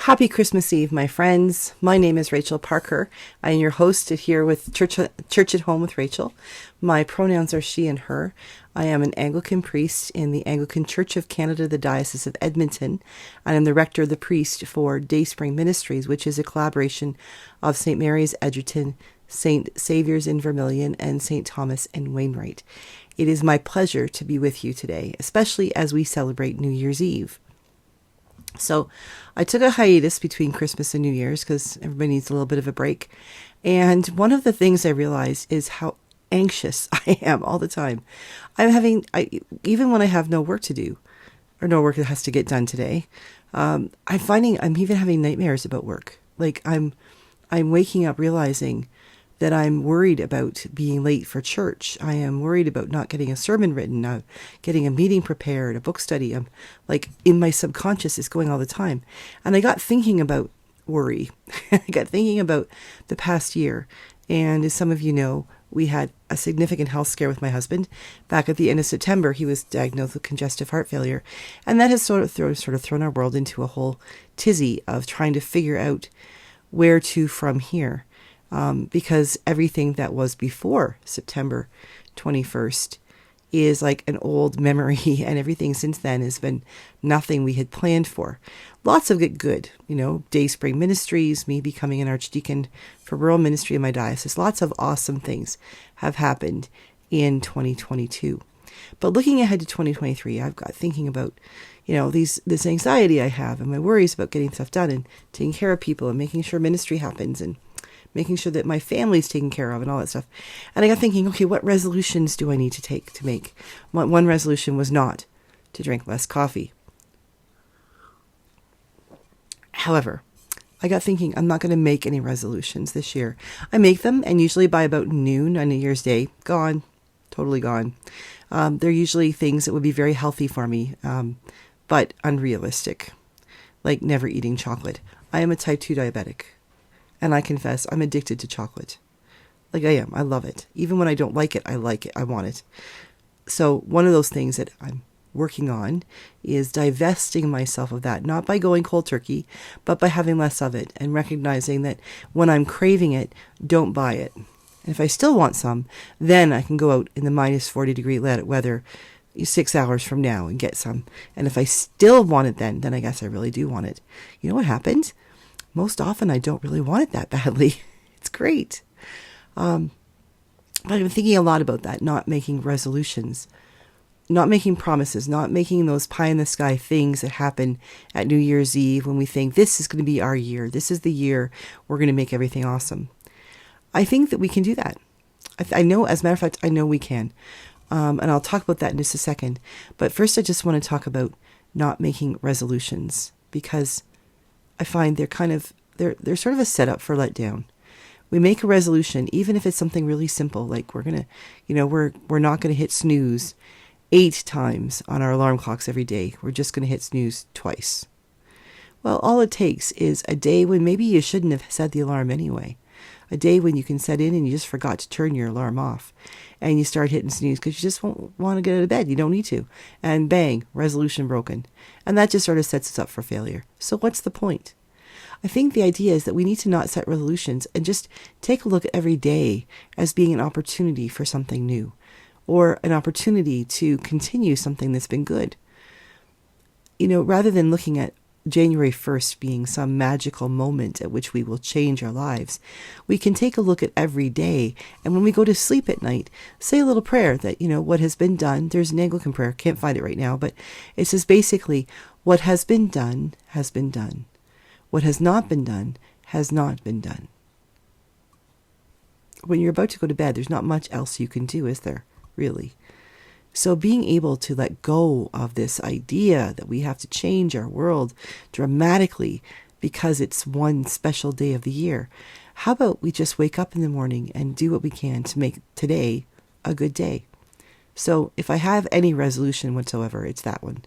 Happy Christmas Eve, my friends. My name is Rachael Parker. I am your host here with Church at Home with Rachael. My pronouns are she and her. I am an Anglican priest in the Anglican Church of Canada, the Diocese of Edmonton. I am the rector of the priest for Dayspring Ministries, which is a collaboration of St. Mary's Edgerton, St. Saviour's in Vermilion, and St. Thomas in Wainwright. It is my pleasure to be with you today, especially as we celebrate New Year's Eve. So I took a hiatus between Christmas and New Year's because everybody needs a little bit of a break. And one of the things I realized is how anxious I am all the time. Even when I have no work to do or no work that has to get done today, I'm finding I'm even having nightmares about work. Like I'm waking up realizing that I'm worried about being late for church. I am worried about not getting a sermon written, getting a meeting prepared, a book study. I'm like in my subconscious is going all the time. And I got thinking about worry. I got thinking about the past year. And as some of you know, we had a significant health scare with my husband. Back at the end of September, he was diagnosed with congestive heart failure. And that has sort of thrown our world into a whole tizzy of trying to figure out where to from here. Because everything that was before September 21st is like an old memory, and everything since then has been nothing we had planned for. Lots of it good, Dayspring Ministries, me becoming an archdeacon for rural ministry in my diocese. Lots of awesome things have happened in 2022. But looking ahead to 2023, I've got thinking about, this anxiety I have and my worries about getting stuff done and taking care of people and making sure ministry happens and making sure that my family's taken care of and all that stuff. And I got thinking, okay, what resolutions do I need to make? One resolution was not to drink less coffee. However, I got thinking I'm not going to make any resolutions this year. I make them, and usually by about noon on New Year's Day, gone, totally gone. They're usually things that would be very healthy for me, but unrealistic, like never eating chocolate. I am a type 2 diabetic. And I confess, I'm addicted to chocolate. Like I am. I love it. Even when I don't like it, I like it. I want it. So one of those things that I'm working on is divesting myself of that, not by going cold turkey, but by having less of it and recognizing that when I'm craving it, don't buy it. And if I still want some, then I can go out in the minus 40 degree weather 6 hours from now and get some. And if I still want it then I guess I really do want it. You know what happened? Most often I don't really want it that badly. It's great. But I've been thinking a lot about that, not making resolutions, not making promises, not making those pie in the sky things that happen at New Year's Eve when we think this is going to be our year. This is the year we're going to make everything awesome. I think that we can do that. I know, as a matter of fact, I know we can. And I'll talk about that in just a second. But first, I just want to talk about not making resolutions, because I find they're sort of a setup for letdown. We make a resolution, even if it's something really simple, like we're not gonna hit snooze 8 times on our alarm clocks every day. We're just gonna hit snooze twice. Well, all it takes is a day when maybe you shouldn't have set the alarm anyway. A day when you can set in and you just forgot to turn your alarm off, and you start hitting snooze because you just won't want to get out of bed. You don't need to. And bang, resolution broken. And that just sort of sets us up for failure. So what's the point? I think the idea is that we need to not set resolutions and just take a look at every day as being an opportunity for something new, or an opportunity to continue something that's been good. Rather than looking at January 1st being some magical moment at which we will change our lives, we can take a look at every day, and when we go to sleep at night, say a little prayer that, what has been done. There's an Anglican prayer, can't find it right now, but it says basically, what has been done has been done. What has not been done has not been done. When you're about to go to bed, there's not much else you can do, is there, really? So being able to let go of this idea that we have to change our world dramatically because it's one special day of the year. How about we just wake up in the morning and do what we can to make today a good day? So if I have any resolution whatsoever, it's that one.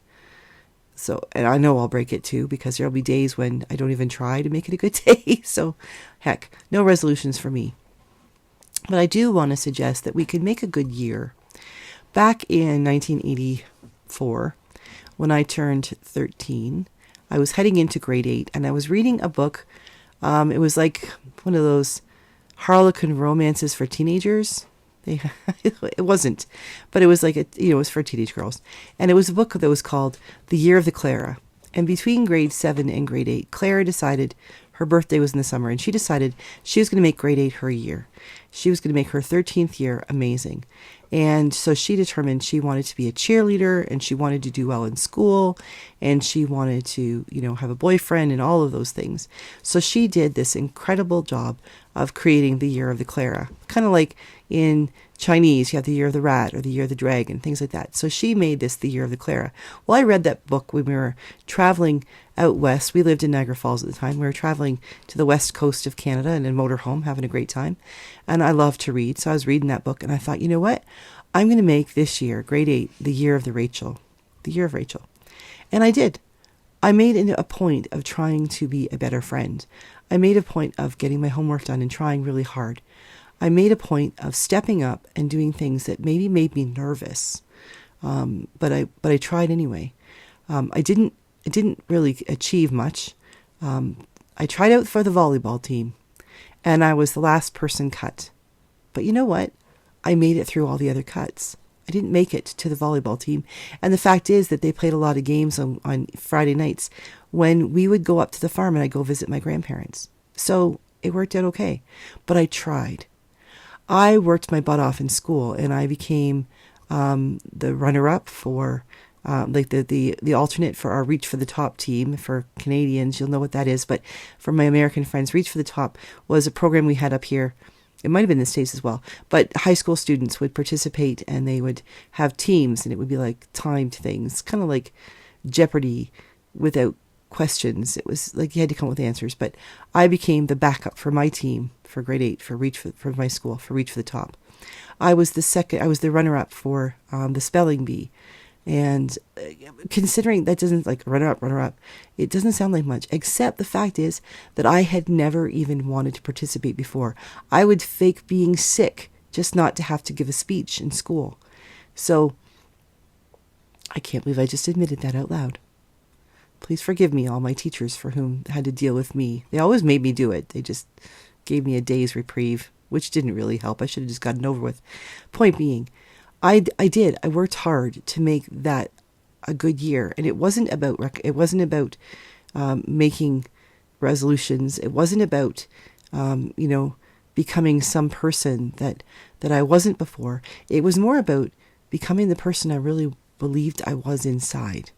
So, and I know I'll break it too, because there'll be days when I don't even try to make it a good day. So heck, no resolutions for me. But I do want to suggest that we could make a good year. Back in 1984, when I turned 13, I was heading into grade 8, and I was reading a book. It was like one of those Harlequin romances for teenagers. It wasn't, but it was like it was for teenage girls, and it was a book that was called The Year of the Clara. And between grade 7 and grade 8, Clara decided, her birthday was in the summer, and she decided she was going to make grade 8 her year. She was going to make her 13th year amazing. And so she determined she wanted to be a cheerleader, and she wanted to do well in school, and she wanted to, have a boyfriend and all of those things. So she did this incredible job of creating the Year of the Clara. Kind of like in Chinese, you have the Year of the Rat or the Year of the Dragon, things like that. So she made this the Year of the Clara. Well, I read that book when we were traveling out west. We lived in Niagara Falls at the time. We were traveling to the west coast of Canada in a motorhome, having a great time. And I love to read. So I was reading that book, and I thought, you know what? I'm going to make this year, grade 8, the Year of the Rachael. The Year of Rachael. And I did. I made it a point of trying to be a better friend. I made a point of getting my homework done and trying really hard. I made a point of stepping up and doing things that maybe made me nervous, but I tried anyway. I didn't really achieve much. I tried out for the volleyball team, and I was the last person cut. But you know what? I made it through all the other cuts. I didn't make it to the volleyball team. And the fact is that they played a lot of games on Friday nights when we would go up to the farm and I'd go visit my grandparents. So it worked out okay. But I tried. I worked my butt off in school, and I became the runner-up for the alternate for our Reach for the Top team. For Canadians, you'll know what that is. But for my American friends, Reach for the Top was a program we had up here. It might have been in the States as well. But high school students would participate, and they would have teams, and it would be like timed things, kind of like Jeopardy without questions. It was like you had to come up with answers. But I became the backup for my team for grade 8 for my school, for Reach for the Top. I was the runner-up for the spelling bee. And considering that doesn't like runner-up, it doesn't sound like much, except the fact is that I had never even wanted to participate before. I would fake being sick just not to have to give a speech in school. So I can't believe I just admitted that out loud. Please forgive me, all my teachers for whom had to deal with me. They always made me do it. They just gave me a day's reprieve, which didn't really help. I should have just gotten over with. Point being, I did. I worked hard to make that a good year, and it wasn't about making resolutions. It wasn't about becoming some person that I wasn't before. It was more about becoming the person I really believed I was inside.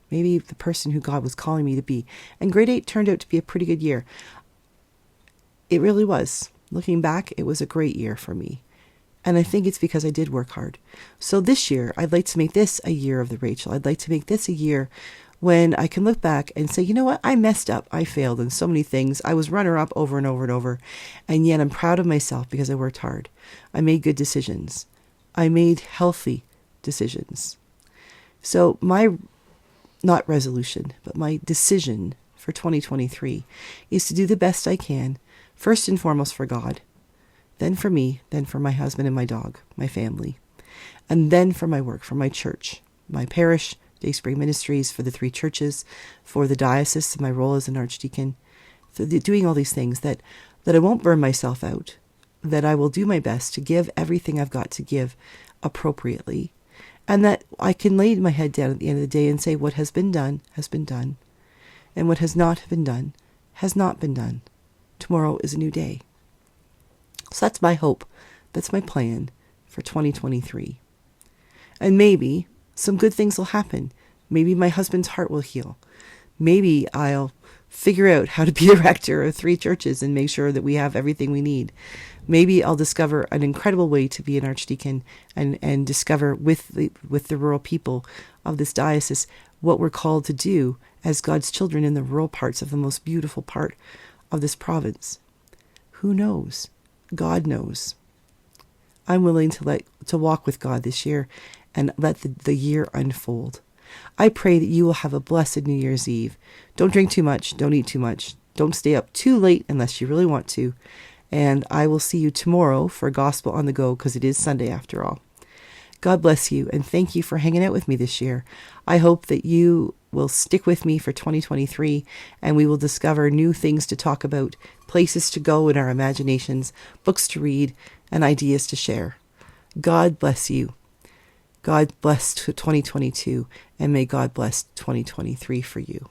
Maybe the person who God was calling me to be. And grade 8 turned out to be a pretty good year. It really was. Looking back, it was a great year for me. And I think it's because I did work hard. So this year, I'd like to make this a year of the Rachael. I'd like to make this a year when I can look back and say, you know what? I messed up. I failed in so many things. I was runner-up over and over and over. And yet I'm proud of myself because I worked hard. I made good decisions. I made healthy decisions. So my, not resolution, but my decision for 2023 is to do the best I can, first and foremost for God, then for me, then for my husband and my dog, my family, and then for my work, for my church, my parish, Dayspring Ministries, for the 3 churches, for the diocese, my role as an archdeacon, doing all these things that I won't burn myself out, that I will do my best to give everything I've got to give appropriately, and that I can lay my head down at the end of the day and say what has been done, and what has not been done, has not been done. Tomorrow is a new day. So that's my hope. That's my plan for 2023. And maybe some good things will happen. Maybe my husband's heart will heal. Maybe I'll figure out how to be a rector of 3 churches and make sure that we have everything we need. Maybe I'll discover an incredible way to be an archdeacon and discover with the rural people of this diocese what we're called to do as God's children in the rural parts of the most beautiful part of this province. Who knows? God knows. I'm willing to walk with God this year and let the year unfold. I pray that you will have a blessed New Year's Eve. Don't drink too much. Don't eat too much. Don't stay up too late unless you really want to. And I will see you tomorrow for Gospel on the Go, because it is Sunday after all. God bless you, and thank you for hanging out with me this year. I hope that you will stick with me for 2023, and we will discover new things to talk about, places to go in our imaginations, books to read, and ideas to share. God bless you. God bless 2022, and may God bless 2023 for you.